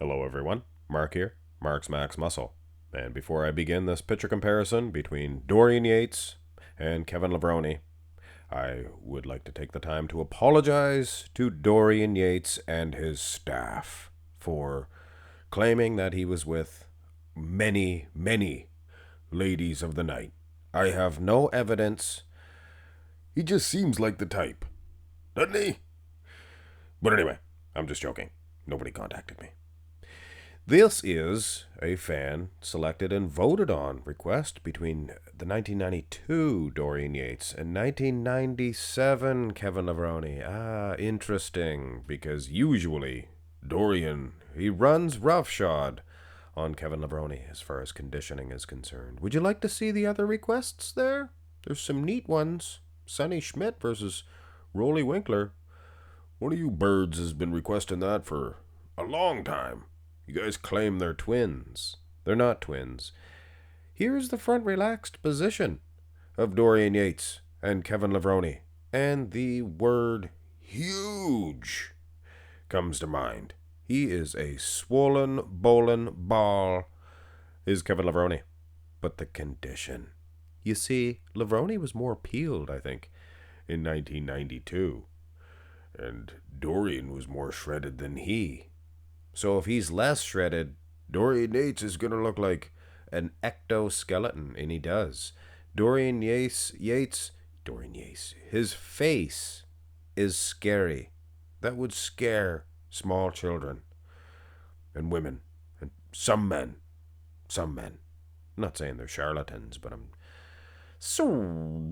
Hello everyone, Mark here, Mark's Max Muscle. And before I begin this picture comparison between Dorian Yates and Kevin Levrone, I would like to take the time to apologize to Dorian Yates and his staff for claiming that he was with many, many ladies of the night. I have no evidence. He just seems like the type, doesn't he? But anyway, I'm just joking. Nobody contacted me. This is a fan selected and voted on request between the 1992 Dorian Yates and 1997 Kevin Levrone. Interesting, because usually Dorian, he runs roughshod on Kevin Levrone as far as conditioning is concerned. Would you like to see the other requests there? There's some neat ones. Sonny Schmidt versus Rolly Winkler. One of you birds has been requesting that for a long time. You guys claim they're twins. They're not twins. Here's the front relaxed position of Dorian Yates and Kevin Levrone. And the word huge comes to mind. He is a swollen, bowling ball, is Kevin Levrone. But the condition. You see, Levrone was more peeled, I think, in 1992. And Dorian was more shredded than he. So if he's less shredded, Dorian Yates is going to look like an ectoskeleton, and he does. Dorian Yates, his face is scary. That would scare small children and women and some men. I'm not saying they're charlatans, but I'm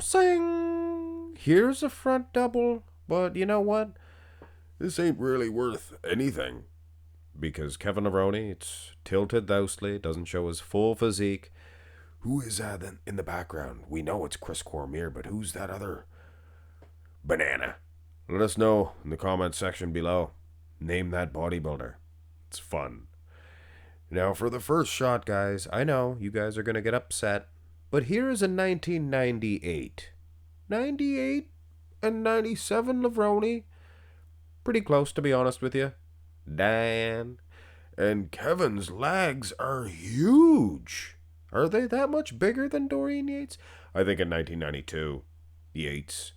saying here's a front double, but you know what? This ain't really worth anything. Because Kevin Levrone, it's tilted thusly, doesn't show his full physique. Who is that in the background? We know it's Chris Cormier, but who's that other banana? Let us know in the comment section below. Name that bodybuilder. It's fun. Now for the first shot, guys, I know you guys are going to get upset, but here's a 1998. 98 and 97 Levrone. Pretty close, to be honest with you. Dan. And Kevin's legs are huge. Are they that much bigger than Dorian Yates? I think in 1992, Yates,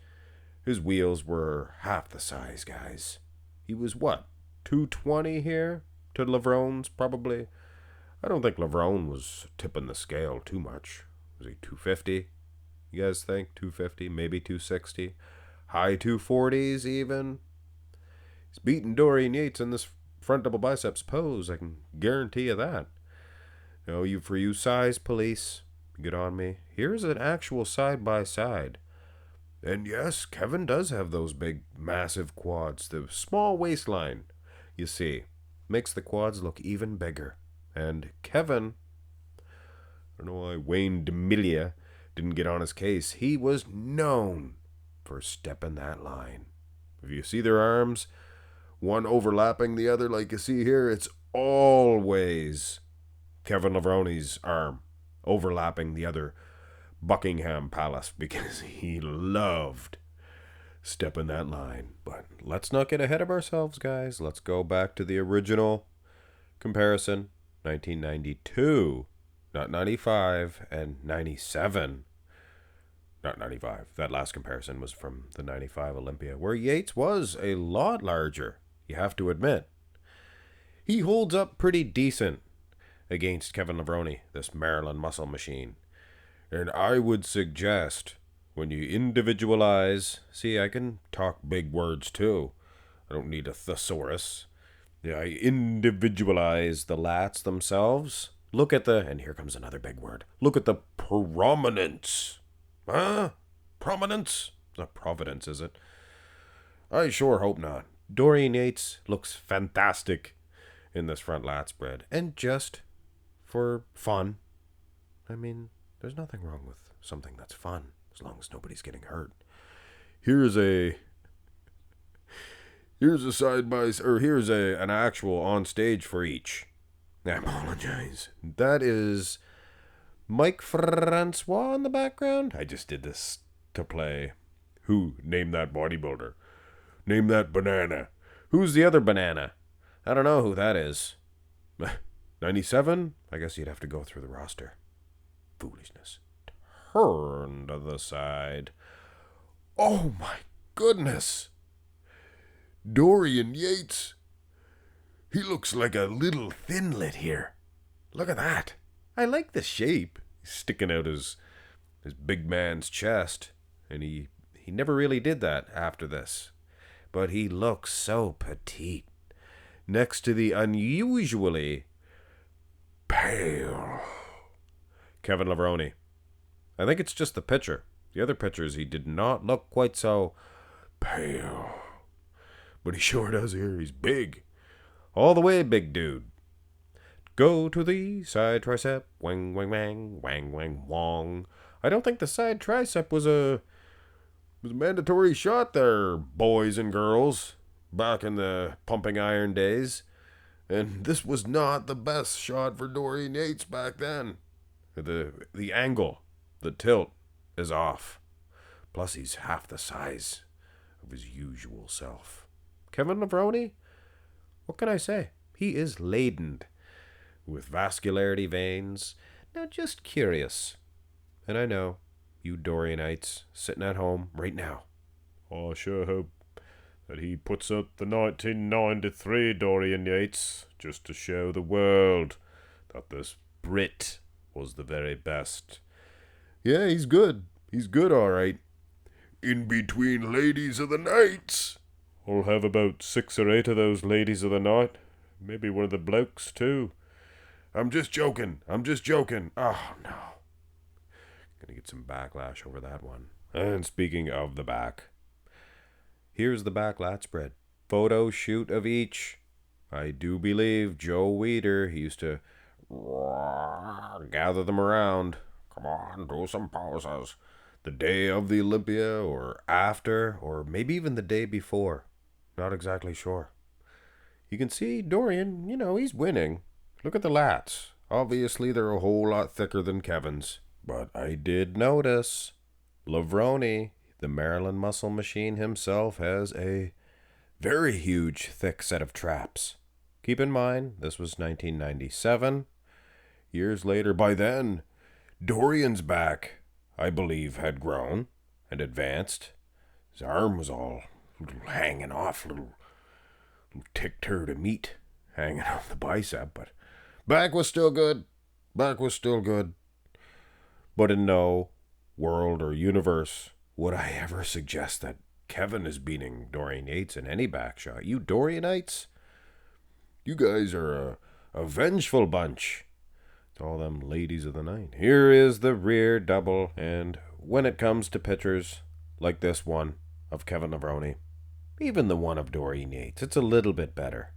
his wheels were half the size, guys. He was what, 220 here? To Levrone's probably. I don't think Levrone was tipping the scale too much. Was he 250? You guys think 250, maybe 260? High 240s even? He's beating Dorian Yates in this front double biceps pose, I can guarantee you that. For you size police, get on me. Here's an actual side by side. And yes, Kevin does have those big, massive quads. The small waistline, you see, makes the quads look even bigger. And Kevin, I don't know why Wayne DeMilia didn't get on his case. He was known for stepping that line. If you see their arms, one overlapping the other like you see here, it's always Kevin Levrone's arm overlapping the other Buckingham Palace, because he loved stepping that line. But let's not get ahead of ourselves, guys. Let's go back to the original comparison, 1992, not 95, and 97. Not 95. That last comparison was from the 95 Olympia, where Yates was a lot larger. You have to admit. He holds up pretty decent against Kevin Levrone, this Maryland muscle machine. And I would suggest, when you individualize, see, I can talk big words too. I don't need a thesaurus. Yeah, I individualize the lats themselves. Look at and here comes another big word. Look at the prominence. Huh? Prominence? It's not providence, is it? I sure hope not. Dorian Yates looks fantastic in this front lat spread. And just for fun, I mean, there's nothing wrong with something that's fun, as long as nobody's getting hurt. Here's an actual on stage for each. I apologize. That is Mike Francois in the background. I just did this to play. Who? Name that bodybuilder. Name that banana. Who's the other banana? I don't know who that is. 97? I guess you'd have to go through the roster. Foolishness. Turn to the side. Oh my goodness! Dorian Yates. He looks like a little thinlet here. Look at that. I like the shape. He's sticking out his big man's chest. And he never really did that after this. But he looks so petite. Next to the unusually pale Kevin Levrone. I think it's just the picture. The other pictures, he did not look quite so pale. But he sure does here. He's big. All the way, big dude. Go to the side tricep. Wang, wang, wang. Wang, wang, wong. I don't think the side tricep was a mandatory shot there, boys and girls, back in the pumping iron days. And this was not the best shot for Dorian Yates back then. The angle, the tilt is off. Plus he's half the size of his usual self. Kevin Levrone, what can I say? He is laden with vascularity veins. Now just curious. And I know, you Dorianites sitting at home right now. I sure hope that he puts up the 1993 Dorian Yates just to show the world that this Brit was the very best. Yeah, he's good. He's good, all right. In between ladies of the nights. I'll have about 6 or 8 of those ladies of the night. Maybe one of the blokes, too. I'm just joking. Oh, no. Gonna get some backlash over that one. And speaking of the back, here's the back lat spread. Photo shoot of each. I do believe Joe Weider, he used to gather them around. Come on, do some poses. The day of the Olympia, or after, or maybe even the day before. Not exactly sure. You can see Dorian, he's winning. Look at the lats. Obviously, they're a whole lot thicker than Kevin's. But I did notice Levrone, the Maryland Muscle Machine himself, has a very huge, thick set of traps. Keep in mind, this was 1997. Years later, by then, Dorian's back, I believe, had grown and advanced. His arm was all hanging off, little tick turd of meat hanging off the bicep, but back was still good. But in no world or universe would I ever suggest that Kevin is beating Dorian Yates in any back shot. You Dorianites, you guys are a vengeful bunch. To all them ladies of the night. Here is the rear double, and when it comes to pictures like this one of Kevin Levrone, even the one of Dorian Yates, it's a little bit better.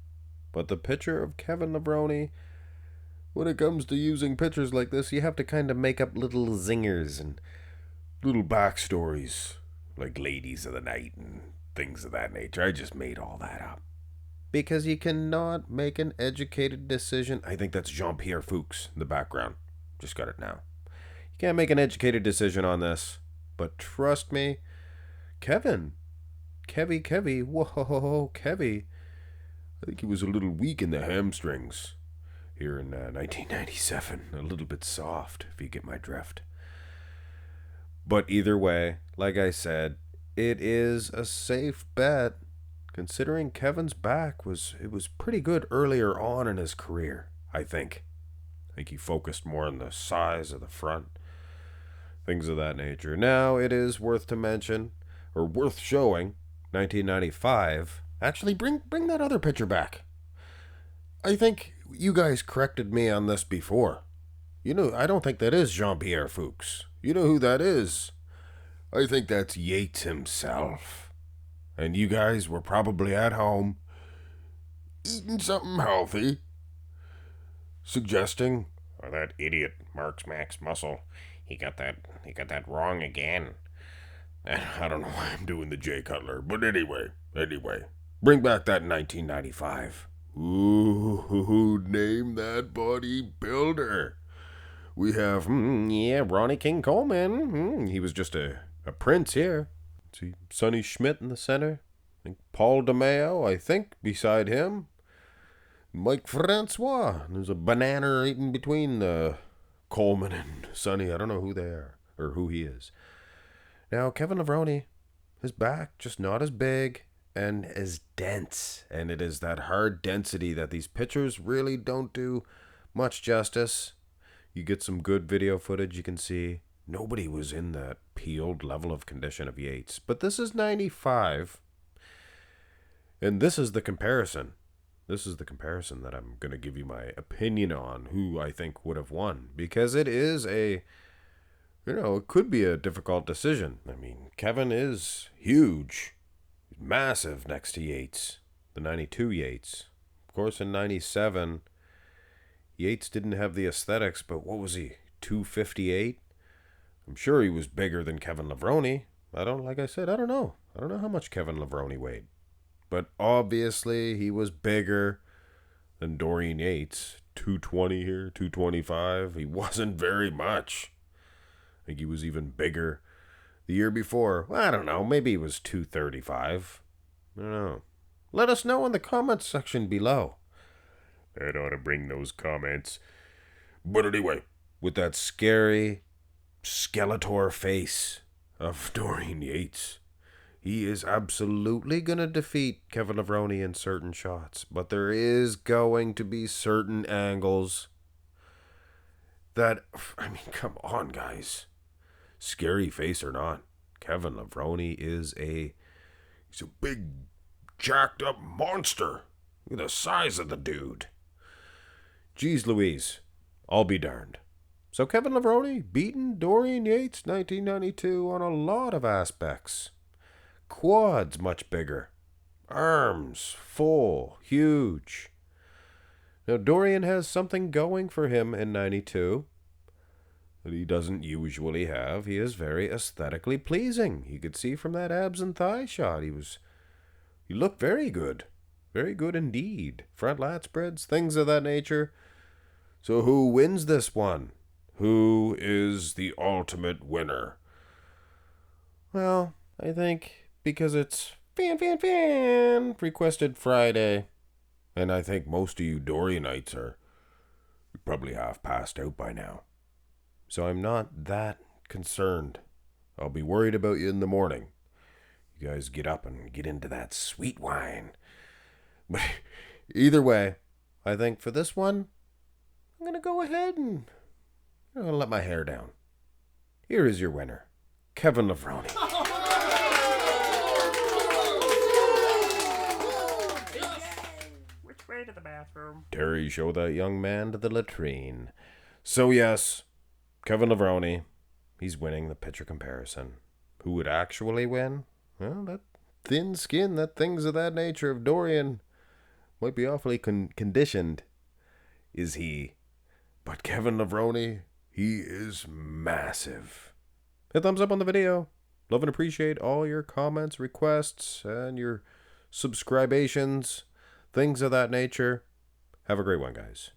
But the picture of Kevin Levrone, when it comes to using pictures like this, you have to kind of make up little zingers and little backstories, like ladies of the night and things of that nature. I just made all that up. Because you cannot make an educated decision. I think that's Jean-Pierre Fuchs in the background. Just got it now. You can't make an educated decision on this. But trust me, Kevin. Kevy. Whoa, Kevy. I think he was a little weak in the hamstrings here in 1997. A little bit soft, if you get my drift. But either way, like I said, it is a safe bet. Considering Kevin's back was pretty good earlier on in his career, I think. I think he focused more on the size of the front, things of that nature. Now, it is worth to mention, or worth showing, 1995. Actually, bring that other picture back. I think you guys corrected me on this before. I don't think that is Jean-Pierre Fuchs. You know who that is? I think that's Yates himself. And you guys were probably at home eating something healthy, suggesting, oh, that idiot Mark's Max Muscle, he got that wrong again. And I don't know why I'm doing the Jay Cutler, but anyway, bring back that 1995. Ooh, name that bodybuilder. We have, Ronnie King Coleman. He was just a prince here. See Sonny Schmidt in the center. I think Paul DeMeo, beside him. Mike Francois. There's a banana right in between Coleman and Sonny. I don't know who they are or who he is. Now, Kevin Levrone, his back just not as big and as dense. And it is that hard density that these pictures really don't do much justice. You get some good video footage, you can see nobody was in that peeled level of condition of Yates. But this is 95. And this is the comparison. This is the comparison that I'm going to give you my opinion on who I think would have won. Because it is it could be a difficult decision. I mean, Kevin is huge. He's massive next to Yates. The 92 Yates. Of course, in 97, Yates didn't have the aesthetics, but what was he? 258? I'm sure he was bigger than Kevin Levrone. Like I said, I don't know. I don't know how much Kevin Levrone weighed. But obviously, he was bigger than Dorian Yates. 220 here, 225. He wasn't very much. I think he was even bigger the year before. Well, I don't know. Maybe he was 235. I don't know. Let us know in the comments section below. I'd ought to bring those comments. But anyway, with that scary Skeletor face of Dorian Yates, he is absolutely going to defeat Kevin Levrone in certain shots. But there is going to be certain angles that, I mean, come on, guys. Scary face or not, Kevin Levrone is he's a big, jacked up monster. Look at the size of the dude. Jeez Louise, I'll be darned. So Kevin Levrone beaten Dorian Yates 1992 on a lot of aspects. Quads much bigger. Arms full, huge. Now Dorian has something going for him in 92 that he doesn't usually have. He is very aesthetically pleasing. You could see from that abs and thigh shot. He looked very good. Very good indeed. Front lat spreads, things of that nature. So who wins this one? Who is the ultimate winner? Well, I think because it's fan requested Friday, and I think most of you Dorianites are probably half passed out by now. So I'm not that concerned. I'll be worried about you in the morning. You guys get up and get into that sweet wine. But either way, I think for this one, I'm going to go ahead and let my hair down. Here is your winner, Kevin Levrone. Which way to the bathroom? Terry, show that young man to the latrine. So yes, Kevin Levrone, he's winning the picture comparison. Who would actually win? Well, that thin skin, that things of that nature of Dorian might be awfully conditioned, is he. But Kevin Levrone, he is massive. Hit thumbs up on the video. Love and appreciate all your comments, requests, and your subscribations, things of that nature. Have a great one, guys.